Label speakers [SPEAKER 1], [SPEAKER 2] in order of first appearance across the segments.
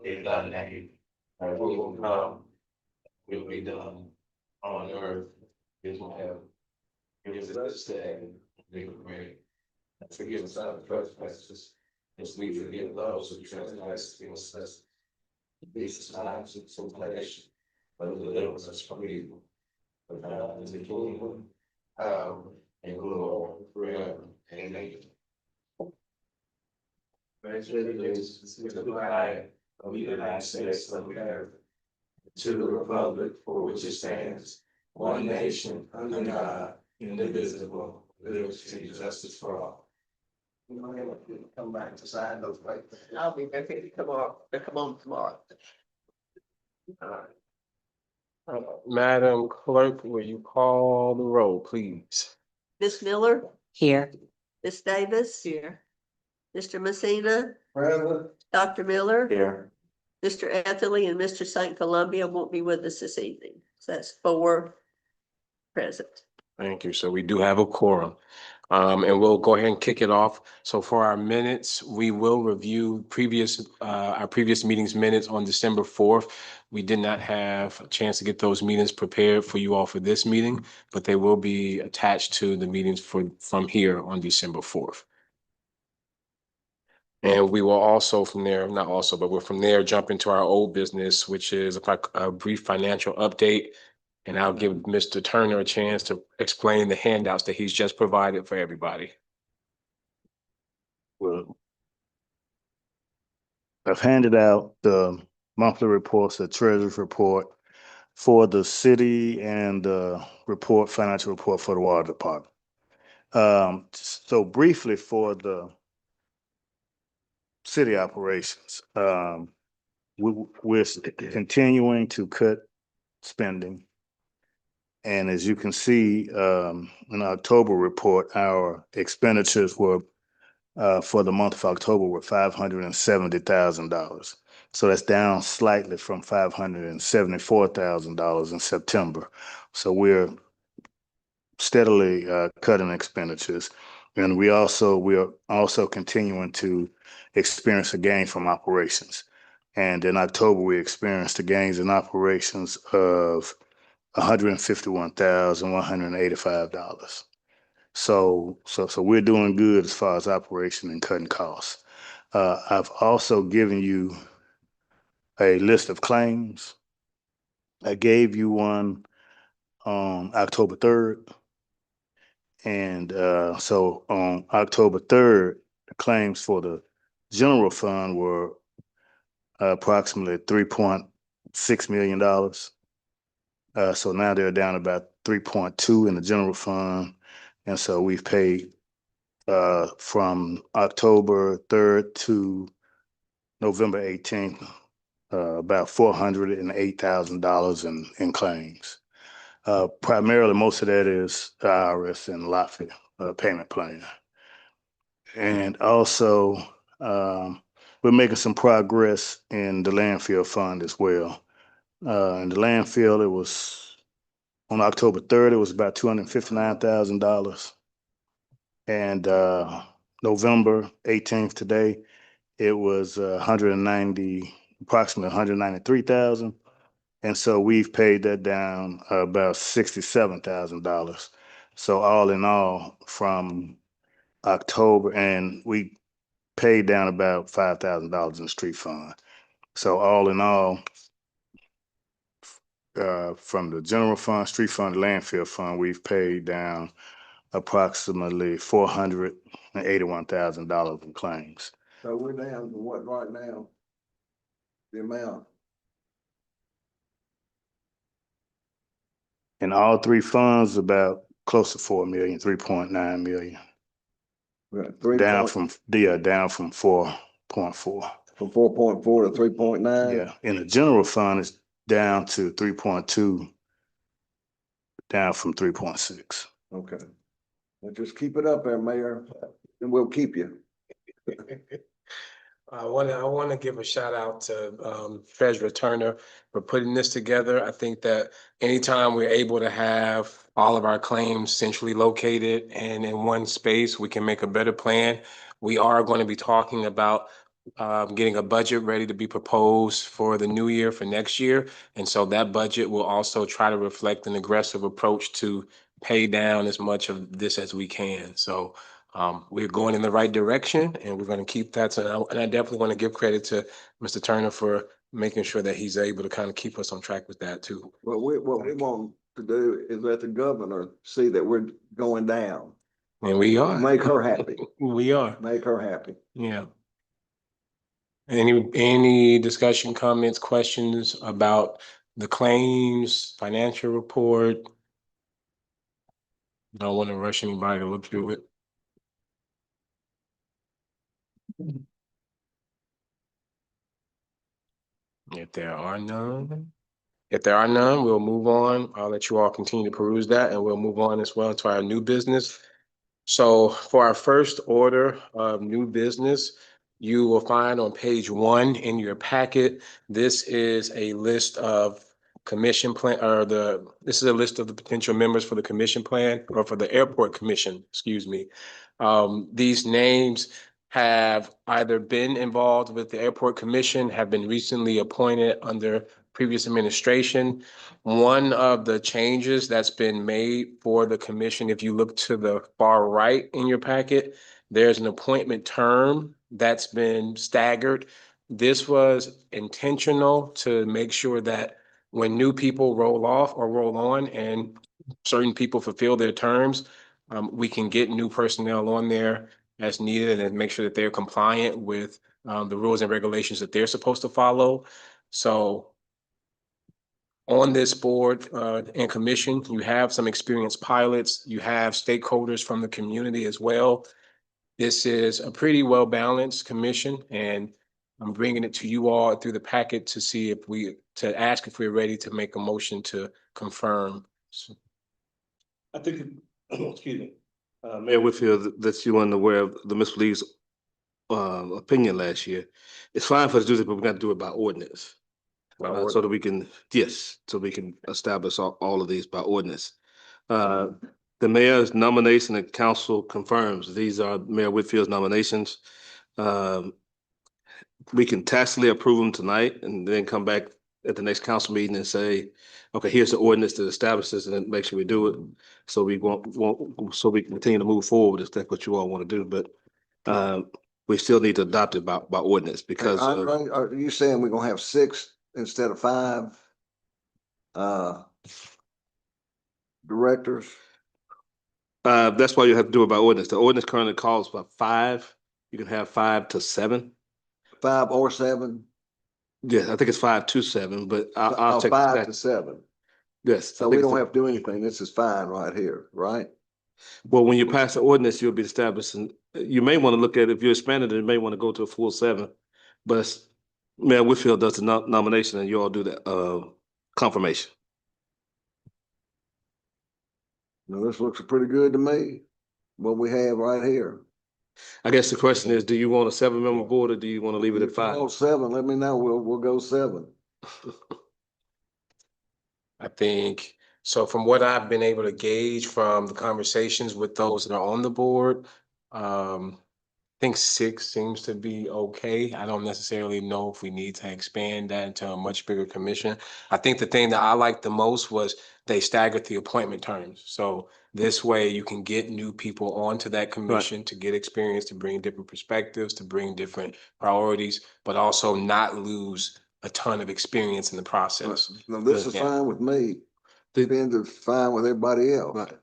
[SPEAKER 1] in thy name. Thy will come, will be done on earth as in heaven. Give us this day daily bread, and forgive us our trespasses, as we forgive those who trespass against us. Lead us not into temptation, but deliver us from evil. For thine is the kingdom, power, and glory forever. Amen. Congratulations to the flag of the United States of America, to the republic for which it stands, one nation under God, indivisible, with liberty and justice for all. Come back to sign those papers.
[SPEAKER 2] I'll be back here tomorrow. Come on tomorrow.
[SPEAKER 3] Madam Clerk, will you call the roll, please?
[SPEAKER 2] Miss Miller,
[SPEAKER 4] Here.
[SPEAKER 2] Miss Davis,
[SPEAKER 4] Here.
[SPEAKER 2] Mr. Messina,
[SPEAKER 1] Present.
[SPEAKER 2] Dr. Miller,
[SPEAKER 1] Here.
[SPEAKER 2] Mr. Anthony, and Mr. St. Columbia won't be with us this evening. So that's 4 present.
[SPEAKER 3] Thank you. So we do have a quorum. And we'll go ahead and kick it off. So for our minutes, we will review our previous meetings minutes on December 4th. We did not have a chance to get those meetings prepared for you all for this meeting, but they will be attached to the meetings from here on December 4th. And we will also from there, not also, but we're from there jump into our old business, which is a brief financial update. And I'll give Mr. Turner a chance to explain the handouts that he's just provided for everybody.
[SPEAKER 5] Well, I've handed out the monthly reports, the treasurer's report for the city and the financial report for the water department. So briefly for the city operations, we're continuing to cut spending. And as you can see, in the October report, our expenditures were for the month of October were $570,000. So that's down slightly from $574,000 in September. So we're steadily cutting expenditures. And we are also continuing to experience a gain from operations. And in October, we experienced the gains in operations of $151,185. So we're doing good as far as operation and cutting costs. I've also given you a list of claims. I gave you one on October 3rd. And so on October 3rd, the claims for the general fund were approximately $3.6 million. So now they're down about 3.2 in the general fund. And so we've paid from October 3rd to November 18th, about $408,000 in claims. Primarily, most of that is the IRS and LAFI payment plan. And also, we're making some progress in the landfill fund as well. In the landfill, it was on October 3rd, it was about $259,000. And November 18th today, it was approximately $193,000. And so we've paid that down about $67,000. So all in all, from October, and we paid down about $5,000 in the street fund. So all in all, from the general fund, street fund, landfill fund, we've paid down approximately $481,000 in claims.
[SPEAKER 1] So we're down to what right now? The amount?
[SPEAKER 5] In all three funds, about close to 4 million, 3.9 million. Down from 4.4.
[SPEAKER 1] From 4.4 to 3.9?
[SPEAKER 5] Yeah, in the general fund, it's down to 3.2, down from 3.6.
[SPEAKER 1] Okay. Well, just keep it up there, Mayor, and we'll keep you.
[SPEAKER 3] I want to give a shout out to Treasurer Turner for putting this together. I think that anytime we're able to have all of our claims centrally located and in one space, we can make a better plan. We are going to be talking about getting a budget ready to be proposed for the new year for next year. And so that budget will also try to reflect an aggressive approach to pay down as much of this as we can. So we're going in the right direction and we're going to keep that. And I definitely want to give credit to Mr. Turner for making sure that he's able to kind of keep us on track with that too.
[SPEAKER 4] Well, what we want to do is let the governor see that we're going down.
[SPEAKER 3] And we are.
[SPEAKER 4] Make her happy.
[SPEAKER 3] We are.
[SPEAKER 4] Make her happy.
[SPEAKER 3] Yeah. Any discussion, comments, questions about the claims, financial report? Don't want to rush anybody to look through it. If there are none, we'll move on. I'll let you all continue to peruse that and we'll move on as well to our new business. So for our first order of new business, you will find on page 1 in your packet, this is a list of commission plan, this is a list of the potential members for the commission plan or for the airport commission, excuse me. These names have either been involved with the airport commission, have been recently appointed under previous administration. One of the changes that's been made for the commission, if you look to the far right in your packet, there's an appointment term that's been staggered. This was intentional to make sure that when new people roll off or roll on and certain people fulfill their terms, we can get new personnel on there as needed and make sure that they're compliant with the rules and regulations that they're supposed to follow. So on this board and commission, you have some experienced pilots, you have stakeholders from the community as well. This is a pretty well-balanced commission and I'm bringing it to you all through the packet to see if to ask if we're ready to make a motion to confirm.
[SPEAKER 6] I think, excuse me, Mayor Whitfield, that you weren't aware of the Miss Lee's opinion last year. It's fine for us to do this, but we got to do it by ordinance. So that we can, yes, so we can establish all of these by ordinance. The mayor's nomination and council confirms, these are Mayor Whitfield's nominations. We can tacitly approve them tonight and then come back at the next council meeting and say, okay, here's the ordinance that establishes and then make sure we do it. So we so we continue to move forward if that's what you all want to do, but we still need to adopt it by ordinance because.
[SPEAKER 4] Are you saying we're gonna have 6 instead of 5? Directors?
[SPEAKER 6] That's why you have to do it by ordinance. The ordinance currently calls for 5. You can have 5 to 7.
[SPEAKER 4] 5 or 7?
[SPEAKER 6] Yeah, I think it's 5 to 7, but I'll check.
[SPEAKER 4] 5 to 7.
[SPEAKER 6] Yes.
[SPEAKER 4] So we don't have to do anything. This is fine right here, right?
[SPEAKER 6] Well, when you pass the ordinance, you'll be establishing, you may want to look at, if you're expanding it, you may want to go to a full 7. But Mayor Whitfield does the nomination and you all do the confirmation.
[SPEAKER 4] Now, this looks pretty good to me, what we have right here.
[SPEAKER 6] I guess the question is, do you want a 7-member board or do you want to leave it at 5?
[SPEAKER 4] Go 7, let me know, we'll go 7.
[SPEAKER 3] I think, so from what I've been able to gauge from the conversations with those that are on the board, I think 6 seems to be okay. I don't necessarily know if we need to expand that into a much bigger commission. I think the thing that I liked the most was they staggered the appointment terms. So this way you can get new people onto that commission to get experience, to bring different perspectives, to bring different priorities, but also not lose a ton of experience in the process.
[SPEAKER 4] Now, this is fine with me. Depends fine with everybody else.
[SPEAKER 6] Right.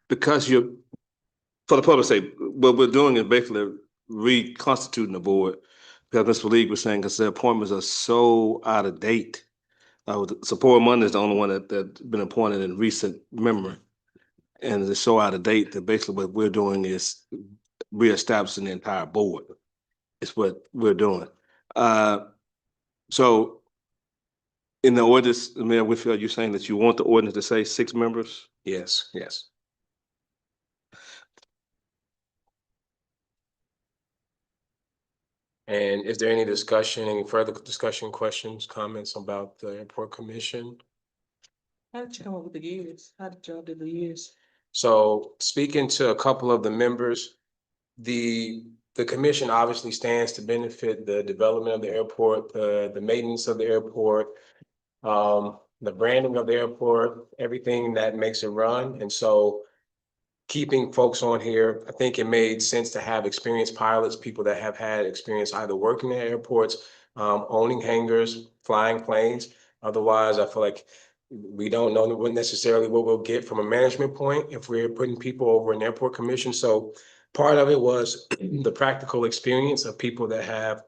[SPEAKER 6] Because for the public's sake, what we're doing is basically reconstituting the board. Because Mr. League was saying, because the appointments are so out of date. Support Monday is the only one that's been appointed in recent memory. And it's so out of date that basically what we're doing is reestablishing the entire board. It's what we're doing. So in the ordinance, Mayor Whitfield, you're saying that you want the ordinance to say 6 members?
[SPEAKER 3] Yes, yes. And is there any discussion, any further discussion, questions, comments about the airport commission?
[SPEAKER 7] How did you come up with the years? How did y'all do the years?
[SPEAKER 3] So speaking to a couple of the members, the the commission obviously stands to benefit the development of the airport, the maintenance of the airport, the branding of the airport, everything that makes it run. And so keeping folks on here, I think it made sense to have experienced pilots, people that have had experience either working at airports, owning hangars, flying planes. Otherwise, I feel like we don't know necessarily what we'll get from a management point if we're putting people over an airport commission. So part of it was the practical experience of people that have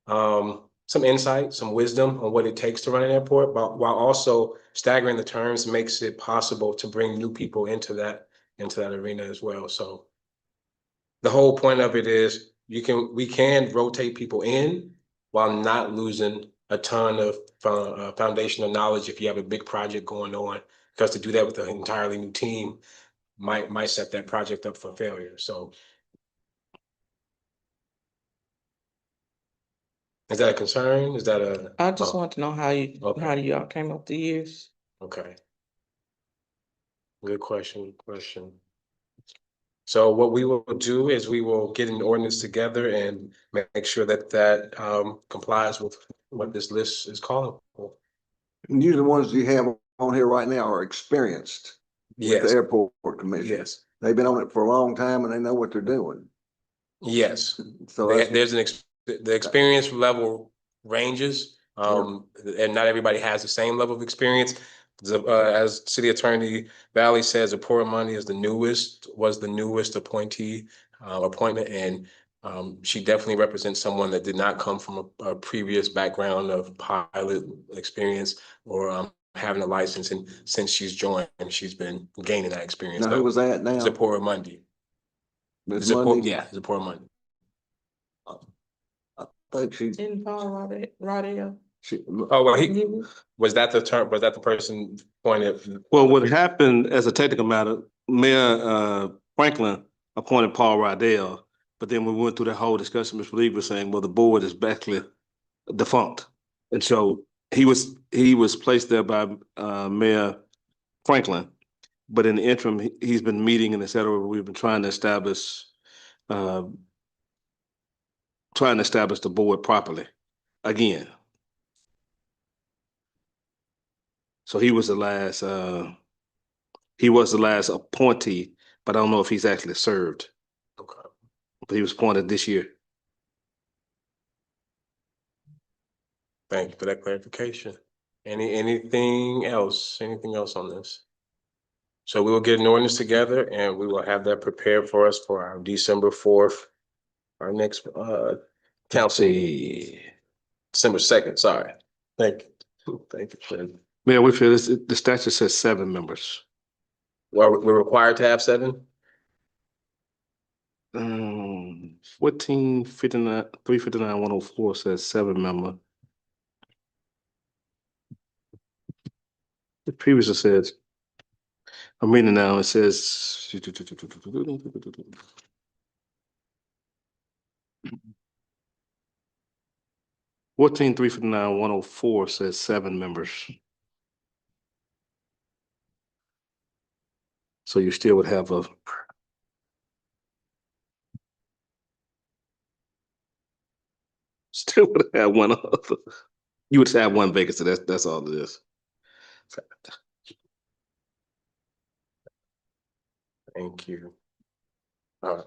[SPEAKER 3] some insight, some wisdom on what it takes to run an airport, but while also staggering the terms makes it possible to bring new people into that arena as well. So the whole point of it is we can rotate people in while not losing a ton of foundational knowledge if you have a big project going on, because to do that with an entirely new team might set that project up for failure. So is that a concern? Is that a?
[SPEAKER 7] I just
[SPEAKER 3] Oh,
[SPEAKER 7] want to know how
[SPEAKER 3] Okay.
[SPEAKER 7] y'all came up the years.
[SPEAKER 3] okay. Good question. So what we will do is we will get an ordinance together and make sure that complies with what this list is calling for.
[SPEAKER 4] And usually the ones you have on here right now are experienced with the
[SPEAKER 3] Yes,
[SPEAKER 4] airport commission.
[SPEAKER 3] yes,
[SPEAKER 4] They've been on it for a long time and they know what they're doing.
[SPEAKER 3] yes.
[SPEAKER 4] So that's,
[SPEAKER 3] The experience level ranges, and not everybody has the same level of experience. As City Attorney Valley says, Zipporah Money was the newest appointment, and she definitely represents someone that did not come from a previous background of pilot experience or having a license. And since she's joined, she's been gaining that experience.
[SPEAKER 4] now who was that now?
[SPEAKER 3] Zipporah Monday.
[SPEAKER 4] Ms. Monday?
[SPEAKER 3] Yeah, Zipporah Monday.
[SPEAKER 4] I think
[SPEAKER 7] In Paul Rodale.
[SPEAKER 3] Oh, well, was that the term, was that the person pointed?
[SPEAKER 6] Well, what happened as a technical matter, Mayor Franklin appointed Paul Rydell, but then we went through the whole discussion, Mr. Lee was saying, well, the board is basically defunct. And so he was placed there by Mayor Franklin. But in the interim, he's been meeting and et cetera. We've been trying to establish the board properly again. So he was the last appointee, but I don't know if he's actually served.
[SPEAKER 3] Okay.
[SPEAKER 6] But he was appointed this year.
[SPEAKER 3] Thank you for that clarification. Anything else on this? So we will get an ordinance together and we will have that prepared for us for our December 4th, our next council, December 2nd, sorry. Thank you. Thank you, Fred.
[SPEAKER 6] Mayor Whitfield, the statute says 7 members.
[SPEAKER 3] Well, we're required to have 7?
[SPEAKER 6] 1459, 359, 104 says 7 member. It previously said, I'm reading now, it says 14,359, 104 says 7 members. So you still would have one other. You would have one vacancy. That's all it is.
[SPEAKER 3] Thank you. All right.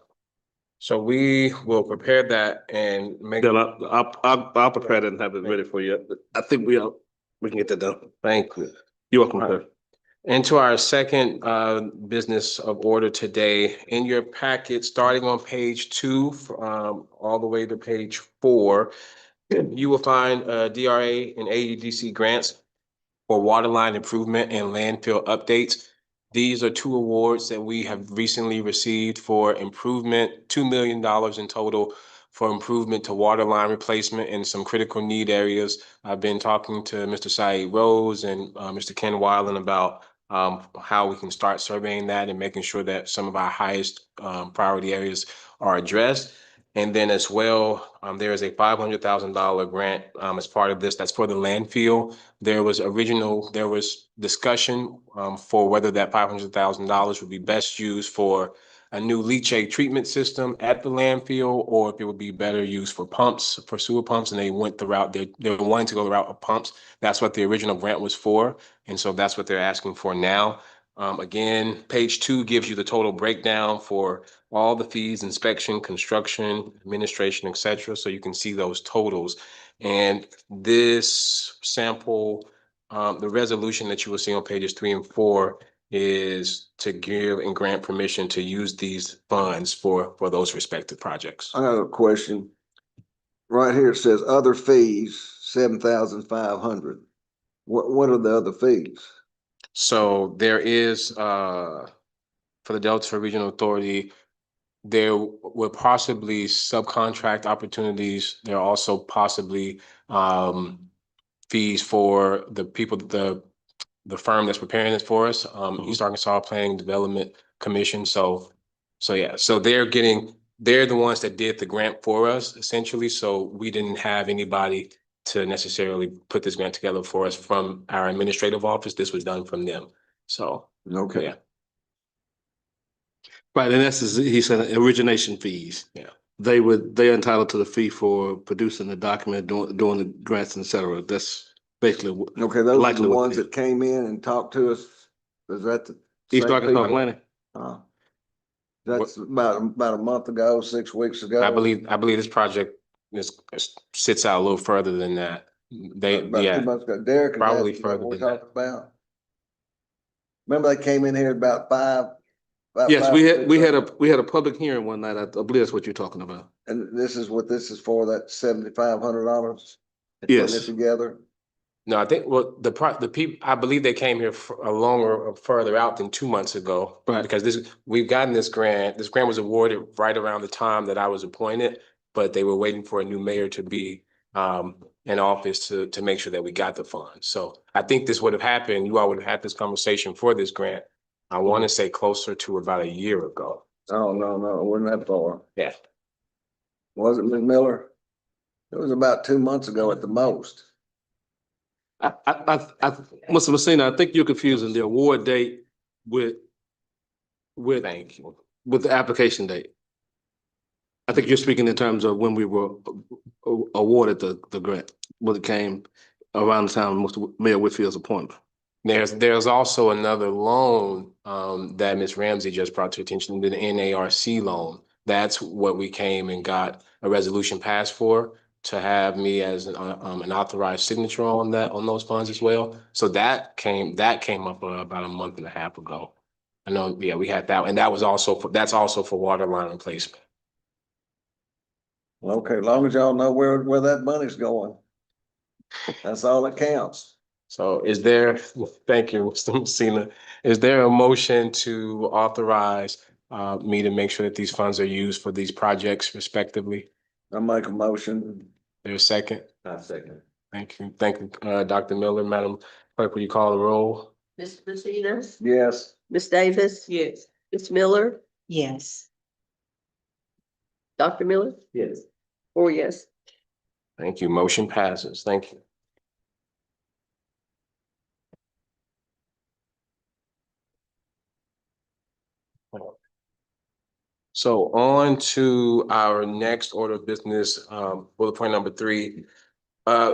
[SPEAKER 3] So we will prepare that and make.
[SPEAKER 6] Then I'll prepare that and have it ready for you. I think we can get that done.
[SPEAKER 3] Thank you.
[SPEAKER 6] You're welcome,
[SPEAKER 3] All right.
[SPEAKER 6] sir.
[SPEAKER 3] Into our second business of order today, in your packet, starting on page 2, all the way to page 4, you will find DRA and AUDC grants for waterline improvement and landfill updates. These are 2 awards that we have recently received for improvement, $2 million in total for improvement to waterline replacement in some critical need areas. I've been talking to Mr. Saeed Rose and Mr. Ken Weiland about how we can start surveying that and making sure that some of our highest priority areas are addressed. And then as well, there is a $500,000 grant as part of this. That's for the landfill. There was discussion for whether that $500,000 would be best used for a new leachate treatment system at the landfill, or if it would be better used for pumps, for sewer pumps, and they went the route, they're wanting to go the route of pumps. That's what the original grant was for, and so that's what they're asking for now. Again, page 2 gives you the total breakdown for all the fees, inspection, construction, administration, et cetera. So you can see those totals. And this sample, the resolution that you will see on pages 3 and 4 is to give and grant permission to use these funds for those respective projects.
[SPEAKER 4] I got a question. Right here it says other fees, 7,500. What are the other fees?
[SPEAKER 3] So there is, for the Delta Regional Authority, there were possibly subcontract opportunities. There are also possibly fees for the people, the firm that's preparing this for us, East Arkansas Planning Development Commission. So yeah, so they're the ones that did the grant for us essentially. So we didn't have anybody to necessarily put this grant together for us from our administrative office. This was done from them. So,
[SPEAKER 4] Okay.
[SPEAKER 3] yeah.
[SPEAKER 6] Right, and that's, he said origination fees.
[SPEAKER 3] Yeah.
[SPEAKER 6] They're entitled to the fee for producing the document, doing the grants, et cetera. That's basically.
[SPEAKER 4] Okay, those are
[SPEAKER 6] likely
[SPEAKER 4] the
[SPEAKER 6] what
[SPEAKER 4] ones
[SPEAKER 6] it is.
[SPEAKER 4] that came in and talked to us. Is that the?
[SPEAKER 6] East
[SPEAKER 4] same
[SPEAKER 6] Arkansas
[SPEAKER 4] people?
[SPEAKER 6] Planning.
[SPEAKER 4] That's about a month ago, 6 weeks ago.
[SPEAKER 3] I believe this project sits out a little further than that.
[SPEAKER 4] About 2
[SPEAKER 3] Yeah,
[SPEAKER 4] months ago. Derek, is
[SPEAKER 3] probably
[SPEAKER 4] that
[SPEAKER 3] further
[SPEAKER 4] what we're
[SPEAKER 3] than that.
[SPEAKER 4] talking about? Remember they came in here about five?
[SPEAKER 6] Yes,
[SPEAKER 4] five,
[SPEAKER 6] we had
[SPEAKER 4] six,
[SPEAKER 6] a public hearing one night. I believe that's what you're talking about.
[SPEAKER 4] And this is what this is for, that $7,500?
[SPEAKER 6] Yes.
[SPEAKER 4] Putting it together?
[SPEAKER 3] No, I think, well, the people, I believe they came here a longer, further out than 2 months ago.
[SPEAKER 6] Right.
[SPEAKER 3] Because we've gotten this grant. This grant was awarded right around the time that I was appointed, but they were waiting for a new mayor to be in office to make sure that we got the funds. So I think this would have happened, you all would have had this conversation for this grant, I want to say closer to about a year ago.
[SPEAKER 4] Oh, no, it wasn't that far.
[SPEAKER 3] Yeah.
[SPEAKER 4] Was it, Ms. Miller? It was about 2 months ago at the most.
[SPEAKER 6] Mr. Messina, I think you're confusing the award date with
[SPEAKER 3] Thank you.
[SPEAKER 6] the application date. I think you're speaking in terms of when we were awarded the grant, when it came around the time of Mr. Mayor Whitfield's appointment.
[SPEAKER 3] There's also another loan that Ms. Ramsey just brought to attention, the NARC loan. That's what we came and got a resolution passed for, to have me as an authorized signature on those funds as well. So that came up about a month and a half ago. I know, yeah, we had that, and that's also for water line replacement.
[SPEAKER 4] Okay, as long as y'all know where that money's going. That's all that counts.
[SPEAKER 3] So thank you, Mr. Messina. Is there a motion to authorize me to make sure that these funds are used for these projects respectively?
[SPEAKER 4] I make a motion.
[SPEAKER 3] There's a second?
[SPEAKER 1] I second.
[SPEAKER 3] Thank you, Dr. Miller. Madam Clerk, will you call the roll?
[SPEAKER 2] Ms. Messina,
[SPEAKER 4] Yes.
[SPEAKER 2] Ms. Davis,
[SPEAKER 7] Yes.
[SPEAKER 2] Ms. Miller,
[SPEAKER 7] Yes.
[SPEAKER 2] Dr. Miller,
[SPEAKER 1] Yes.
[SPEAKER 2] 4 yes.
[SPEAKER 3] Thank you. Motion passes. Thank you. So on to our next order of business, bullet point number 3.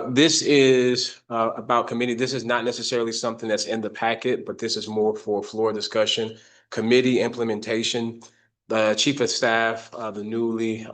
[SPEAKER 3] This is about committee. This is not necessarily something that's in the packet, but this is more for floor discussion. Committee implementation. The chief of staff, the newly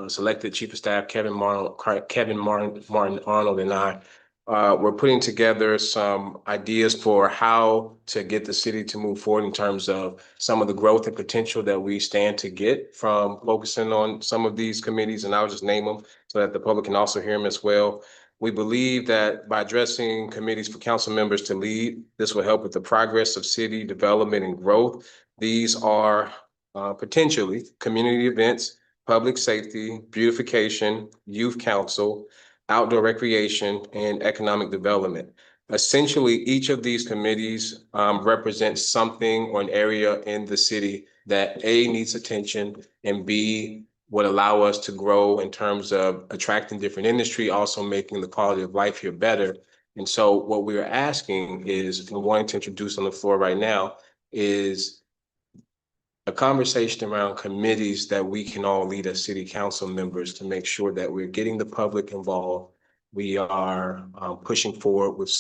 [SPEAKER 3] selected chief of staff, Kevin Martin Arnold, and I we're putting together some ideas for how to get the city to move forward in terms of some of the growth and potential that we stand to get from focusing on some of these committees, and I'll just name them so that the public can also hear them as well. We believe that by addressing committees for council members to lead, this will help with the progress of city development and growth. These are potentially community events, public safety, beautification, youth council, outdoor recreation, and economic development. Essentially, each of these committees represents something or an area in the city that A, needs attention, and B, would allow us to grow in terms of attracting different industry, also making the quality of life here better. And so what we're asking is, we're wanting to introduce on the floor right now, is a conversation around committees that we can all lead as city council members to make sure that we're getting the public involved. We are pushing forward with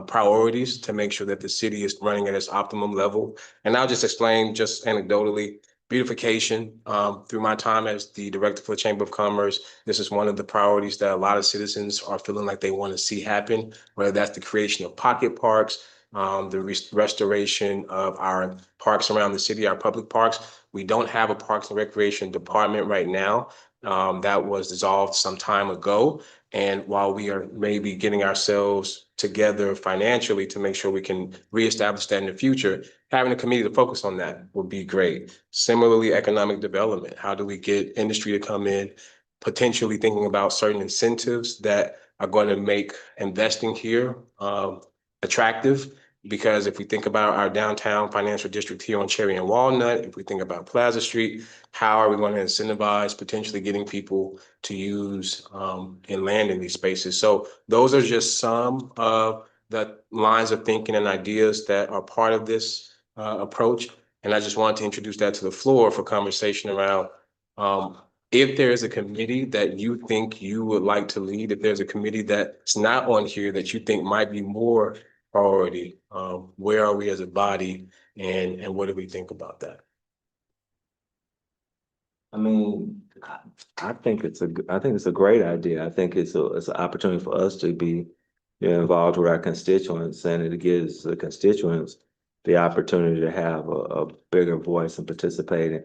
[SPEAKER 3] priorities to make sure that the city is running at its optimum level. And I'll just explain just anecdotally, beautification. Through my time as the director for the Chamber of Commerce, this is one of the priorities that a lot of citizens are feeling like they want to see happen, whether that's the creation of pocket parks, the restoration of our parks around the city, our public parks. We don't have a Parks and Recreation department right now. That was dissolved some time ago. And while we are maybe getting ourselves together financially to make sure we can reestablish that in the future, having a committee to focus on that would be great. Similarly, economic development. How do we get industry to come in, potentially thinking about certain incentives that are going to make investing here attractive? Because if we think about our downtown financial district here on Cherry and Walnut, if we think about Plaza Street, how are we going to incentivize potentially getting people to use and land in these spaces? So those are just some of the lines of thinking and ideas that are part of this approach. And I just wanted to introduce that to the floor for conversation around if there is a committee that you think you would like to lead, if there's a committee that's not on here that you think might be more priority, where are we as a body, and what do we think about that?
[SPEAKER 8] I mean, I think it's a great idea. I think it's an opportunity for us to be, involved with our constituents, and it gives the constituents the opportunity to have a bigger voice and participate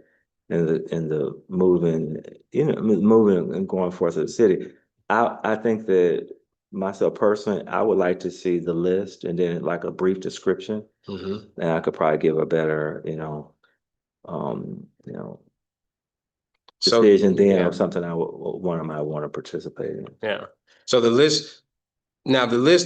[SPEAKER 8] in the moving, moving and going forth of the city. I think that myself personally, I would like to see the list and then like a brief description, and I could probably give a better,
[SPEAKER 3] So,
[SPEAKER 8] decision then
[SPEAKER 3] yeah.
[SPEAKER 8] of something I might want to participate in.
[SPEAKER 3] Yeah. So the list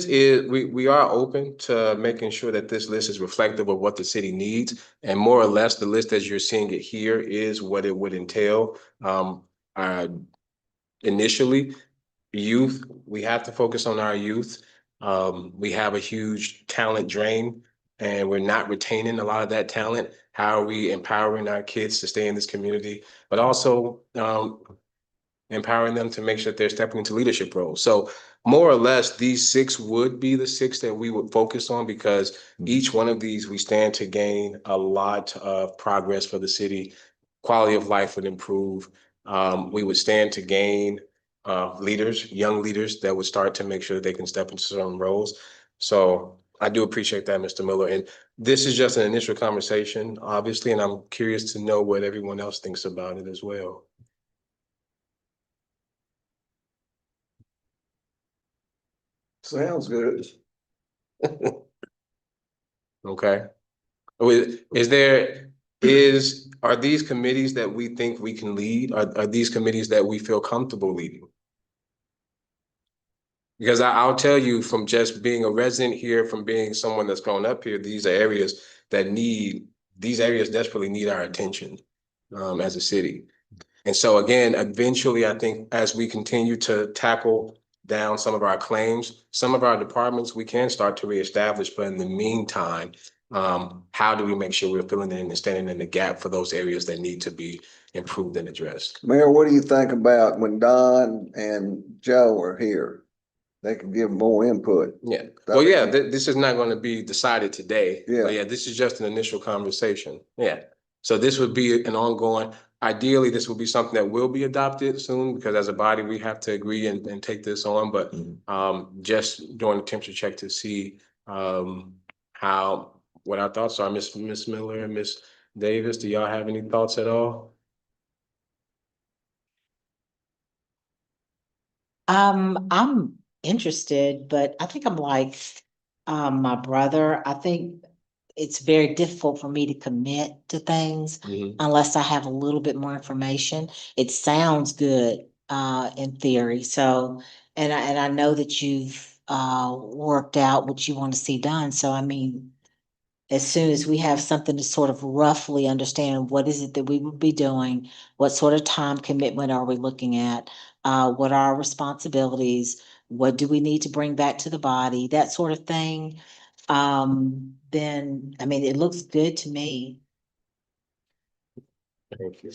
[SPEAKER 3] is, we are open to making sure that this list is reflective of what the city needs. And more or less, the list as you're seeing it here is what it would entail. Initially, youth, we have to focus on our youth. We have a huge talent drain and we're not retaining a lot of that talent. How are we empowering our kids to stay in this community, but also empowering them to make sure that they're stepping into leadership roles? So more or less, these 6 would be the 6 that we would focus on, because each one of these, we stand to gain a lot of progress for the city. Quality of life would improve. We would stand to gain leaders, young leaders that would start to make sure that they can step into certain roles. So I do appreciate that, Mr. Miller. And this is just an initial conversation, obviously, and I'm curious to know what everyone else thinks about it as well.
[SPEAKER 4] Sounds good.
[SPEAKER 3] Okay. Are these committees that we think we can lead? Are these committees that we feel comfortable leading? Because I'll tell you, from just being a resident here, from being someone that's grown up here, these areas desperately need our attention as a city. And so again, eventually, I think as we continue to tackle down some of our claims, some of our departments, we can start to reestablish. But in the meantime, how do we make sure we're filling in and standing in the gap for those areas that need to be improved and addressed?
[SPEAKER 4] Mayor, what do you think about when Don and Joe are here? They can give more input.
[SPEAKER 3] Yeah. Well, yeah, this is not going to be decided today.
[SPEAKER 4] Yeah.
[SPEAKER 3] But yeah, this is just an initial conversation. Yeah. So this would be an ongoing, ideally, this will be something that will be adopted soon, because as a body, we have to agree and take this on. But just doing a temperature check to see what our thoughts are. Miss Miller and Miss Davis, do y'all have any thoughts at all?
[SPEAKER 9] I'm interested, but I think I'm like my brother. I think it's very difficult for me to commit to things unless I have a little bit more information. It sounds good in theory. So, and I know that you've worked out what you want to see done. So, I mean, as soon as we have something to sort of roughly understand what is it that we would be doing, what sort of time commitment are we looking at, what are our responsibilities, what do we need to bring back to the body, that sort of thing. then, I mean, it looks good to me.
[SPEAKER 3] Thank you.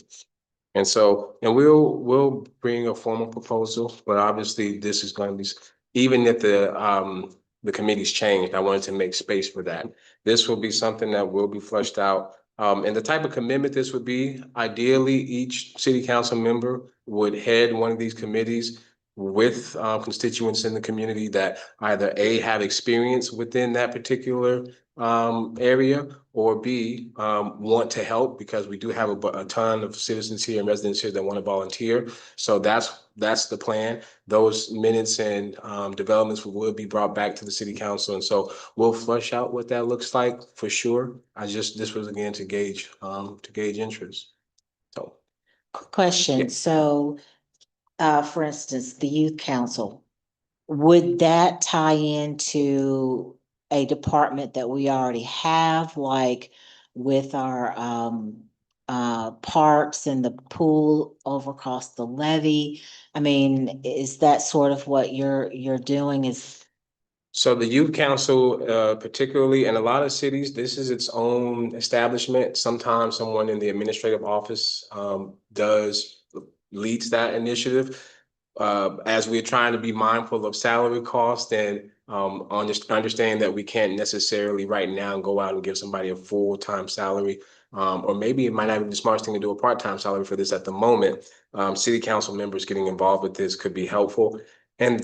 [SPEAKER 3] And so, and we'll bring a formal proposal, but obviously this is going to be, even if the committee's changed, I wanted to make space for that. This will be something that will be flushed out. And the type of commitment this would be, ideally, each city council member would head one of these committees with constituents in the community that either A, have experience within that particular area, or B, want to help, because we do have a ton of citizens here and residents here that want to volunteer. So that's the plan. Those minutes and developments will be brought back to the city council. And so we'll flush out what that looks like for sure. This was again to gauge interest. So.
[SPEAKER 9] Question,
[SPEAKER 3] Yeah.
[SPEAKER 9] so, for instance, the youth council, would that tie into a department that we already have, like with our, parks and the pool over across the levee? I mean, is that sort of what you're doing is?
[SPEAKER 3] So the youth council, particularly in a lot of cities, this is its own establishment. Sometimes someone in the administrative office leads that initiative. As we're trying to be mindful of salary cost and understand that we can't necessarily right now go out and give somebody a full-time salary. Or maybe it might not be the smartest thing to do a part-time salary for this at the moment. City council members getting involved with this could be helpful. And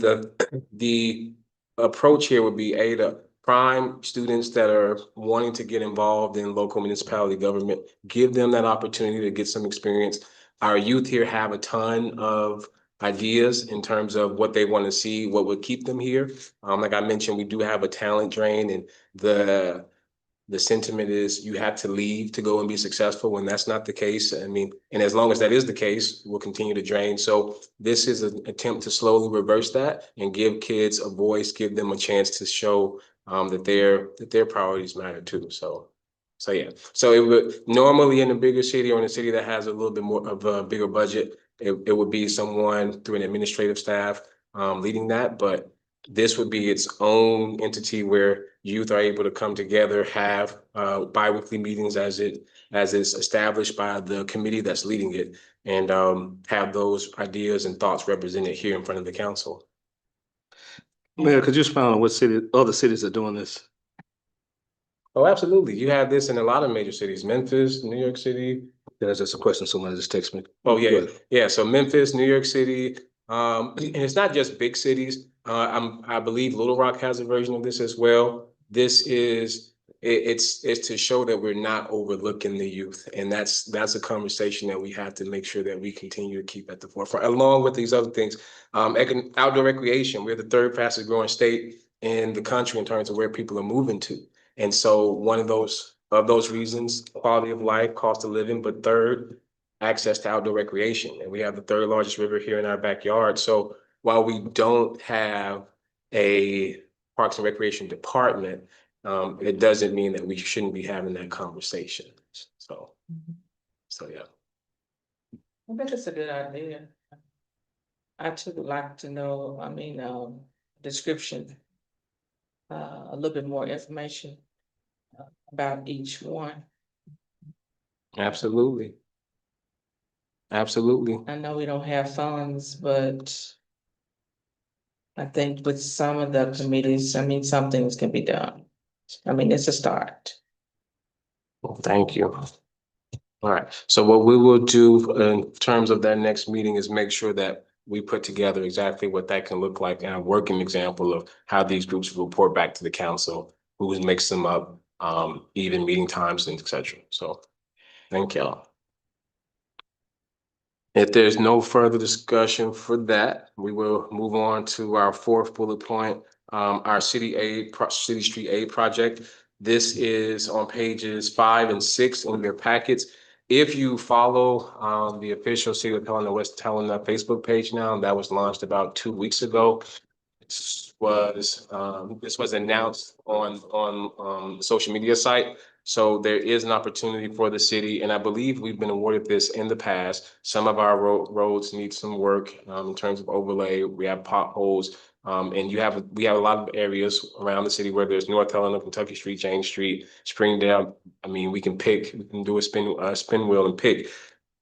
[SPEAKER 3] the approach here would be to prime students that are wanting to get involved in local municipality government, give them that opportunity to get some experience. Our youth here have a ton of ideas in terms of what they want to see, what would keep them here. Like I mentioned, we do have a talent drain, and the sentiment is you have to leave to go and be successful, when that's not the case. I mean, and as long as that is the case, we'll continue to drain. So this is an attempt to slowly reverse that and give kids a voice, give them a chance to show that their priorities matter too. So yeah. So it would normally, in a bigger city or in a city that has a little bit more of a bigger budget, it would be someone through an administrative staff leading that. But this would be its own entity where youth are able to come together, have bi-weekly meetings as is established by the committee that's leading it, and have those ideas and thoughts represented here in front of the council.
[SPEAKER 6] Mayor, could you expound on what other cities are doing this?
[SPEAKER 3] Oh, absolutely. You have this in a lot of major cities, Memphis, New York City.
[SPEAKER 6] That's just a question someone just texted me.
[SPEAKER 3] Oh,
[SPEAKER 6] Go
[SPEAKER 3] yeah,
[SPEAKER 6] ahead.
[SPEAKER 3] yeah. So Memphis, New York City, and it's not just big cities. I believe Little Rock has a version of this as well. It's to show that we're not overlooking the youth, and that's a conversation that we have to make sure that we continue to keep at the forefront, along with these other things. Outdoor recreation, we're the third fastest growing state in the country in terms of where people are moving to, and so one of those reasons, quality of life, cost of living, but third, access to outdoor recreation. And we have the third largest river here in our backyard. So while we don't have a Parks and Recreation department, it doesn't mean that we shouldn't be having that conversation. So yeah.
[SPEAKER 7] I think it's a good idea. I too would like to know, description, a little bit more information about each one.
[SPEAKER 3] Absolutely. Absolutely.
[SPEAKER 7] I know we don't have funds, but I think with some of the committees, some things can be done. It's a start.
[SPEAKER 3] Well, thank you. All right. So what we will do in terms of that next meeting is make sure that we put together exactly what that can look like and a working example of how these groups will report back to the council, who makes them up, even meeting times and et cetera. So thank y'all. If there's no further discussion for that, we will move on to our fourth bullet point, our city street aid project. This is on pages 5 and 6 in your packets. If you follow the official City of Helena-West Helena Facebook page now, that was launched about 2 weeks ago. This was announced on the social media site. So there is an opportunity for the city, and I believe we've been awarded this in the past. Some of our roads need some work in terms of overlay. We have potholes. And we have a lot of areas around the city where there's North Helena, Kentucky Street, James Street, Springdale. I mean, we can do a spin wheel and pick.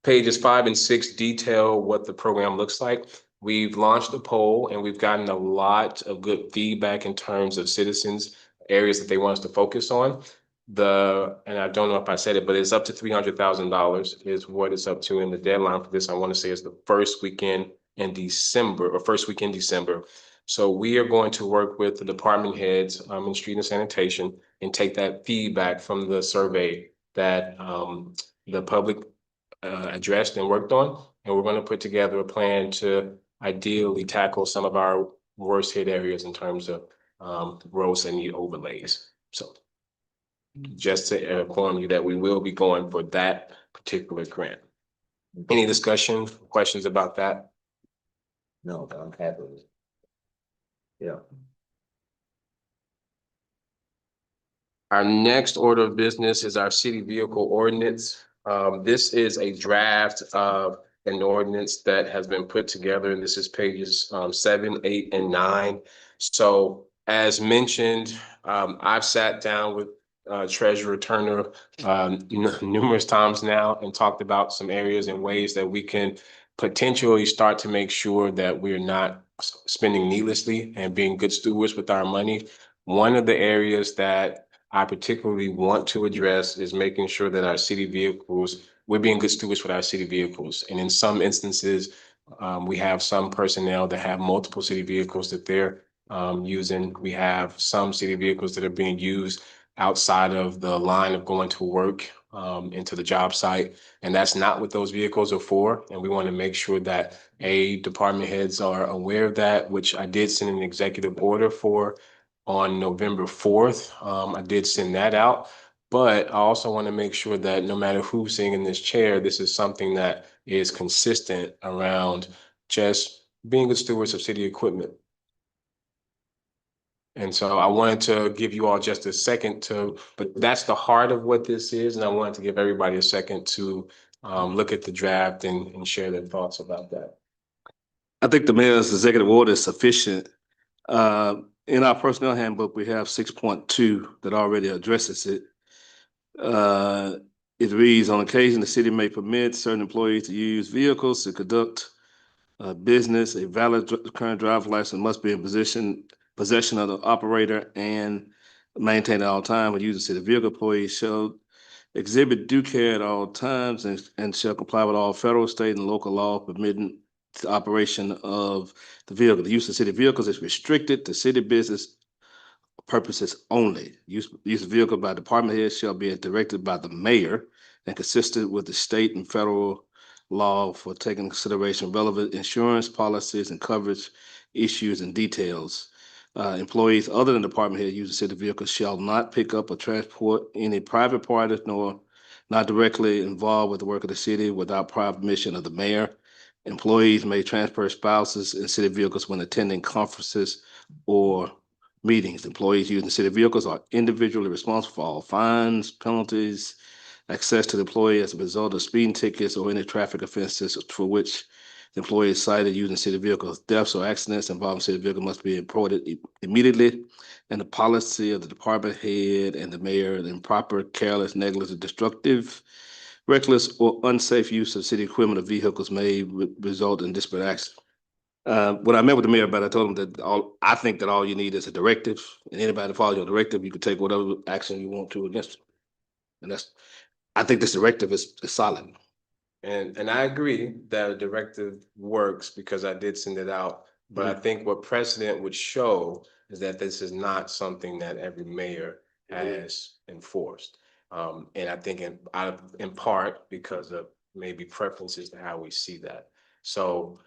[SPEAKER 3] Pages 5 and 6 detail what the program looks like. We've launched a poll and we've gotten a lot of good feedback in terms of citizens, areas that they want us to focus on. And I don't know if I said it, but it's up to $300,000 is what it's up to. And the deadline for this, I want to say, is the first weekend in December or first week in December. So we are going to work with the department heads in street and sanitation and take that feedback from the survey that the public addressed and worked on. And we're going to put together a plan to ideally tackle some of our worst hit areas in terms of roads that need overlays. So just to inform you that we will be going for that particular grant. Any discussion, questions about that?
[SPEAKER 8] No, but I'm happy with it. Yeah.
[SPEAKER 3] Our next order of business is our city vehicle ordinance. This is a draft of an ordinance that has been put together, and this is pages 7, 8, and 9. So as mentioned, I've sat down with Treasurer Turner numerous times now and talked about some areas and ways that we can potentially start to make sure that we're not spending needlessly and being good stewards with our money. One of the areas that I particularly want to address is making sure that our city vehicles, we're being good stewards with our city vehicles. And in some instances, we have some personnel that have multiple city vehicles that they're using. We have some city vehicles that are being used outside of the line of going to work into the job site. And that's not what those vehicles are for. And we want to make sure that department heads are aware of that, which I did send an executive order for on November 4th. I did send that out, but I also want to make sure that no matter who's sitting in this chair, this is something that is consistent around just being good stewards of city equipment. And so I wanted to give you all just a second but that's the heart of what this is. And I wanted to give everybody a second to look at the draft and share their thoughts about that.
[SPEAKER 6] I think the mayor's executive order is sufficient. In our personnel handbook, we have 6.2 that already addresses it. It reads, on occasion, the city may permit certain employees to use vehicles to conduct business. A valid current driver's license must be in possession of the operator and maintained at all times. When using city vehicle, employees shall exhibit due care at all times and shall comply with all federal, state, and local law permitting the operation of the vehicle. The use of city vehicles is restricted to city business purposes only. Use of vehicle by department heads shall be directed by the mayor and consistent with the state and federal law for taking consideration relevant insurance policies and coverage issues and details. Employees other than department head using city vehicles shall not pick up or transport any private parties nor not directly involved with the work of the city without prior permission of the mayor. Employees may transfer spouses in city vehicles when attending conferences or meetings. Employees using city vehicles are individually responsible for all fines, penalties, access to the employee as a result of speeding tickets or any traffic offenses for which the employee is cited using city vehicles. Deaths or accidents involving city vehicle must be reported immediately. And the policy of the department head and the mayor, the improper, careless, negligent, destructive, reckless, or unsafe use of city equipment or vehicles may result in disparate actions. When I met with the mayor about it, I told him that I think that all you need is a directive, and anybody that follows your directive, you can take whatever action you want to against them. And I think this directive is solid.
[SPEAKER 3] And I agree that a directive works because I did send it out. But I think what precedent would show is that this is not something that every mayor has enforced. And I think in part because of maybe preferences to how we see that. So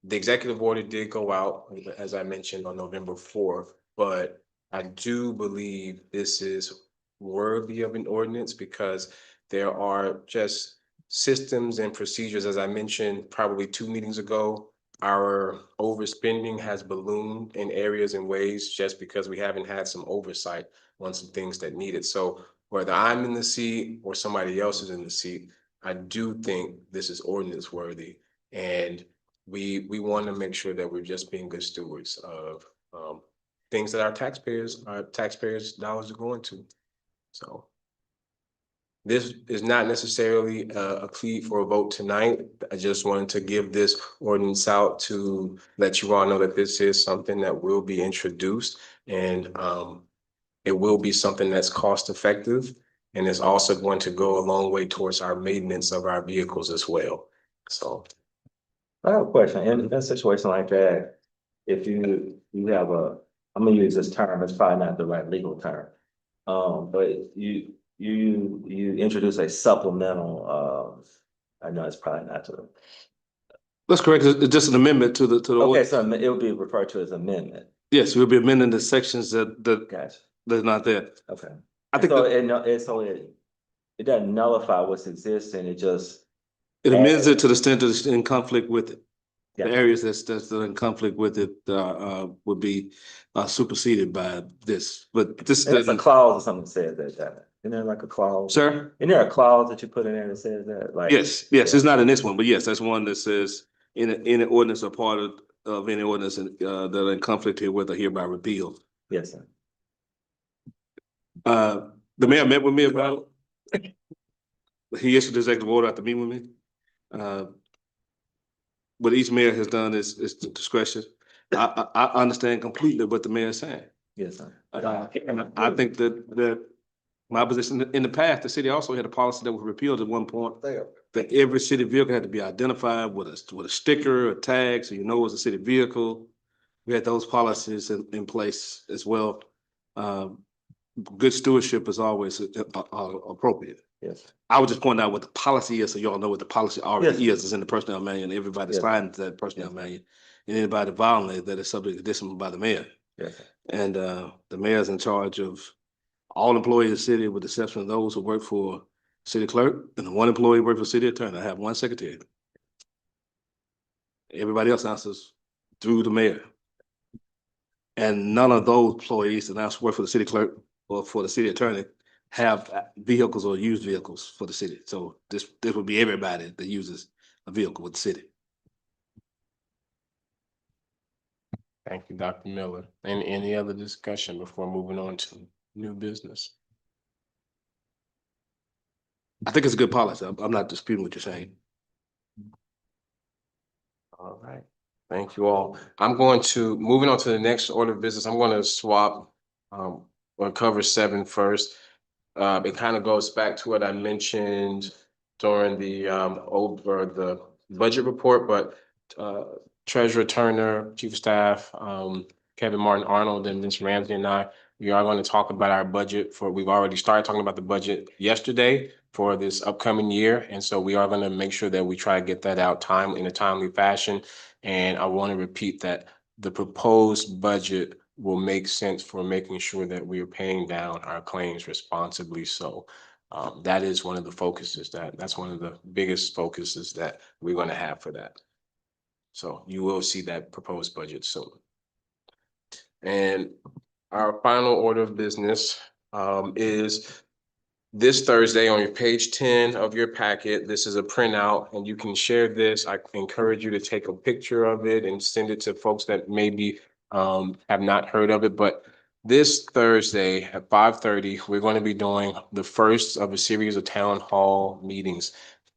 [SPEAKER 3] the executive order did go out, as I mentioned, on November 4th, but I do believe this is worthy of an ordinance because there are just systems and procedures, as I mentioned, probably 2 meetings ago. Our overspending has ballooned in areas and ways just because we haven't had some oversight on some things that need it. So whether I'm in the seat or somebody else is in the seat, I do think this is ordinance worthy. And we want to make sure that we're just being good stewards of things that our taxpayers' dollars are going to. So this is not necessarily a plea for a vote tonight. I just wanted to give this ordinance out to let you all know that this is something that will be introduced, and it will be something that's cost effective, and it's also going to go a long way towards our maintenance of our vehicles as well. So
[SPEAKER 8] I have a question. In a situation like that, if you have I'm gonna use this term, it's probably not the right legal term. But you introduce a supplemental, I know it's probably not to.
[SPEAKER 6] That's correct. It's just an amendment to the.
[SPEAKER 8] Okay, so it would be referred to as amendment.
[SPEAKER 6] Yes, we'll be amending the sections that
[SPEAKER 8] Gotcha.
[SPEAKER 6] that's not there.
[SPEAKER 8] Okay.
[SPEAKER 6] I think
[SPEAKER 8] So
[SPEAKER 6] that
[SPEAKER 8] it doesn't nullify what's existing, it just.
[SPEAKER 6] it amends it to the extent that it's in conflict with it. The
[SPEAKER 8] Yeah.
[SPEAKER 6] areas that's in conflict with it would be superseded by this. But this
[SPEAKER 8] There's a
[SPEAKER 6] doesn't.
[SPEAKER 8] clause or something that says that, John. Isn't there like a clause?
[SPEAKER 6] Sir?
[SPEAKER 8] Isn't there a clause that you put in there that says that? Like.
[SPEAKER 6] Yes, it's not in this one, but yes, that's one that says in an ordinance or part of any ordinance that are in conflict here with are hereby repealed.
[SPEAKER 8] Yes, sir.
[SPEAKER 6] The mayor met with me about it. He issued the executive order after meeting with me. What each mayor has done is the discretion. I understand completely what the mayor is saying.
[SPEAKER 8] Yes, sir.
[SPEAKER 6] And I think that my position in the past, the city also had a policy that was repealed at one point. That every city vehicle had to be identified with a sticker, a tag, so you know it was a city vehicle. We had those policies in place as well. Good stewardship is always appropriate.
[SPEAKER 8] Yes.
[SPEAKER 6] I would just point out what the policy is, so y'all know what the policy already
[SPEAKER 8] Yes.
[SPEAKER 6] is. It's in the personnel manual, and everybody's
[SPEAKER 8] Yes.
[SPEAKER 6] signed to that personnel manual. And anybody violated that is subject to discipline by the mayor.
[SPEAKER 8] Yes, sir.
[SPEAKER 6] And the mayor's in charge of all employees of the city, with the exception of those who work for city clerk, and the one employee work for city attorney. I have one secretary. Everybody else answers through the mayor. And none of those employees that now work for the city clerk or for the city attorney have vehicles or used vehicles for the city. So this would be everybody that uses a vehicle with the city.
[SPEAKER 3] thank you, Dr. Miller. And any other discussion before moving on to new business?
[SPEAKER 6] I think it's a good policy. I'm not disputing what you're saying.
[SPEAKER 3] All right, thank you all. I'm going to, moving on to the next order of business, I'm going to swap or cover 7 first. It kind of goes back to what I mentioned during the the budget report, but Treasurer Turner, Chief of Staff, Kevin Martin Arnold, and Ms. Ramsey and I, we are going to talk about our budget we've already started talking about the budget yesterday for this upcoming year. And so we are going to make sure that we try to get that out in a timely fashion. And I want to repeat that the proposed budget will make sense for making sure that we are paying down our claims responsibly. So that is one of the focuses that's one of the biggest focuses that we're going to have for that. So you will see that proposed budget soon. And our final order of business is this Thursday on your page 10 of your packet. This is a printout, and you can share this. I encourage you to take a picture of it and send it to folks that maybe have not heard of it. But this Thursday at 5:30, we're going to be doing the first of a series of town hall meetings.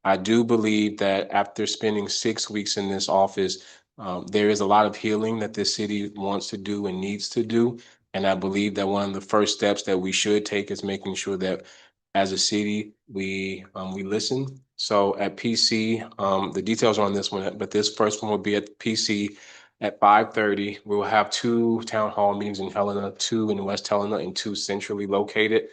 [SPEAKER 3] I do believe that after spending 6 weeks in this office, there is a lot of healing that this city wants to do and needs to do. And I believe that one of the first steps that we should take is making sure that as a city, we listen. So at PC, the details are on this one, but this first one will be at PC at 5:30. We will have 2 town hall meetings in Helena, 2 in West Helena, and 2 centrally located.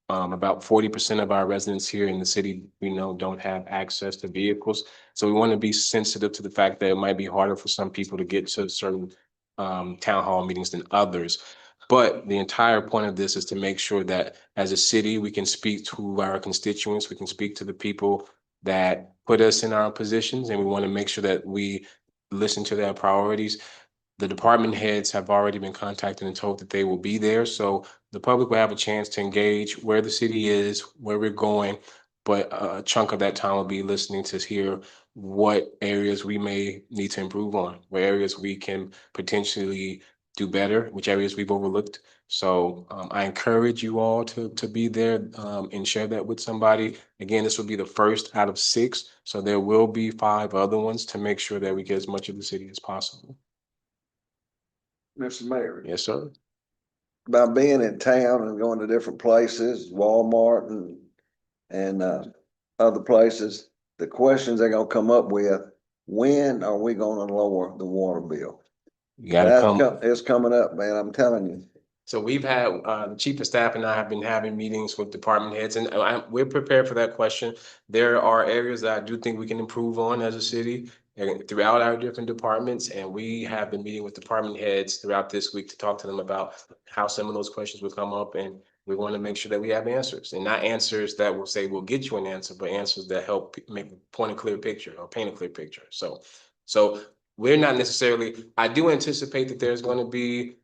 [SPEAKER 3] About 40% of our residents here in the city, we know, don't have access to vehicles. So we want to be sensitive to the fact that it might be harder for some people to get to certain town hall meetings than others. But the entire point of this is to make sure that as a city, we can speak to our constituents, we can speak to the people that put us in our positions, and we want to make sure that we listen to their priorities. The department heads have already been contacted and told that they will be there. So the public will have a chance to engage where the city is, where we're going. But a chunk of that time will be listening to hear what areas we may need to improve on, what areas we can potentially do better, which areas we've overlooked. So I encourage you all to be there and share that with somebody. Again, this will be the first out of 6, so there will be 5 other ones to make sure that we get as much of the city as possible.
[SPEAKER 4] Mr. Mayor,
[SPEAKER 3] Yes, sir.
[SPEAKER 4] by being in town and going to different places, Walmart and other places, the questions they're gonna come up with, when are we gonna lower the water bill?
[SPEAKER 3] You gotta come.
[SPEAKER 4] It's coming up, man, I'm telling you.
[SPEAKER 3] So we've had, the chief of staff and I have been having meetings with department heads, and we're prepared for that question. There are areas that I do think we can improve on as a city and throughout our different departments, and we have been meeting with department heads throughout this week to talk to them about how some of those questions will come up, and we want to make sure that we have answers, and not answers that will say we'll get you an answer, but answers that help make point a clear picture or paint a clear picture. So we're not necessarily, I do anticipate that there's going to be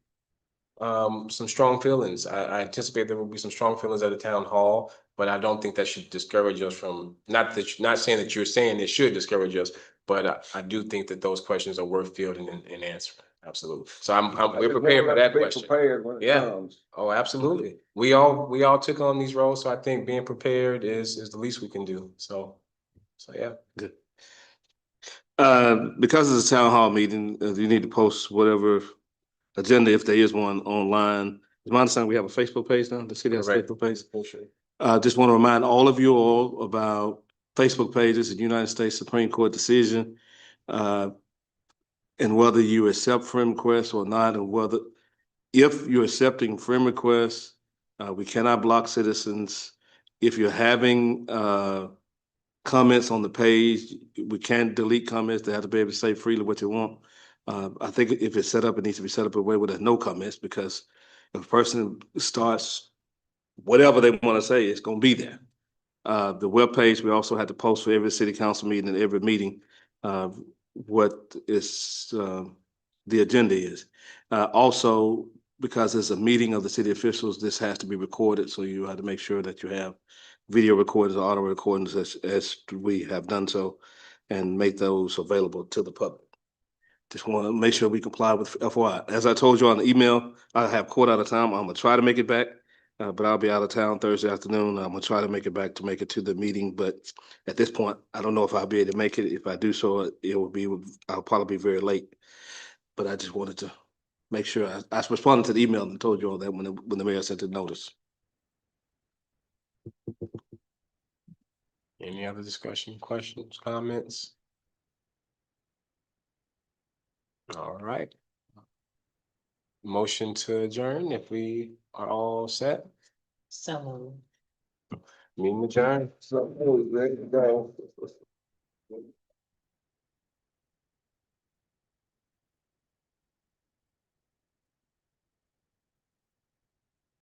[SPEAKER 3] some strong feelings. I anticipate there will be some strong feelings at the town hall, but I don't think that should discourage us from, not saying that you're saying it should discourage us, but I do think that those questions are worth fielding and answering. Absolutely. So we're prepared for that question.
[SPEAKER 4] Prepared when it
[SPEAKER 3] Yeah.
[SPEAKER 4] comes.
[SPEAKER 3] Oh, absolutely. We all took on these roles, so I think being prepared is the least we can do. So yeah.
[SPEAKER 6] Good. Because it's a town hall meeting, you need to post whatever agenda, if there is one, online. It's my understanding we have a Facebook page now. The city has a
[SPEAKER 3] Correct.
[SPEAKER 6] Facebook page.
[SPEAKER 3] For sure.
[SPEAKER 6] Just want to remind all of you all about Facebook pages, the United States Supreme Court decision, and whether you accept friend requests or not, and whether, if you're accepting friend requests, we cannot block citizens. If you're having comments on the page, we can't delete comments. They have to be able to say freely what you want. I think if it's set up, it needs to be set up in a way where there's no comments, because if a person starts whatever they want to say, it's going to be there. The webpage, we also had to post for every city council meeting and every meeting what is the agenda is. Also, because it's a meeting of the city officials, this has to be recorded, so you have to make sure that you have video recordings or audio recordings as we have done so, and make those available to the public. Just want to make sure we comply with FYI. As I told you on the email, I have court out of town. I'm gonna try to make it back, but I'll be out of town Thursday afternoon. I'm gonna try to make it back to make it to the meeting, but at this point, I don't know if I'll be able to make it. If I do so, I'll probably be very late. But I just wanted to make sure I responded to the email and told you all that when the mayor sent the notice.
[SPEAKER 3] Any other discussion, questions, comments? All right. Motion to adjourn if we are all set.
[SPEAKER 9] So.
[SPEAKER 3] Meeting adjourned.
[SPEAKER 4] So, there you go.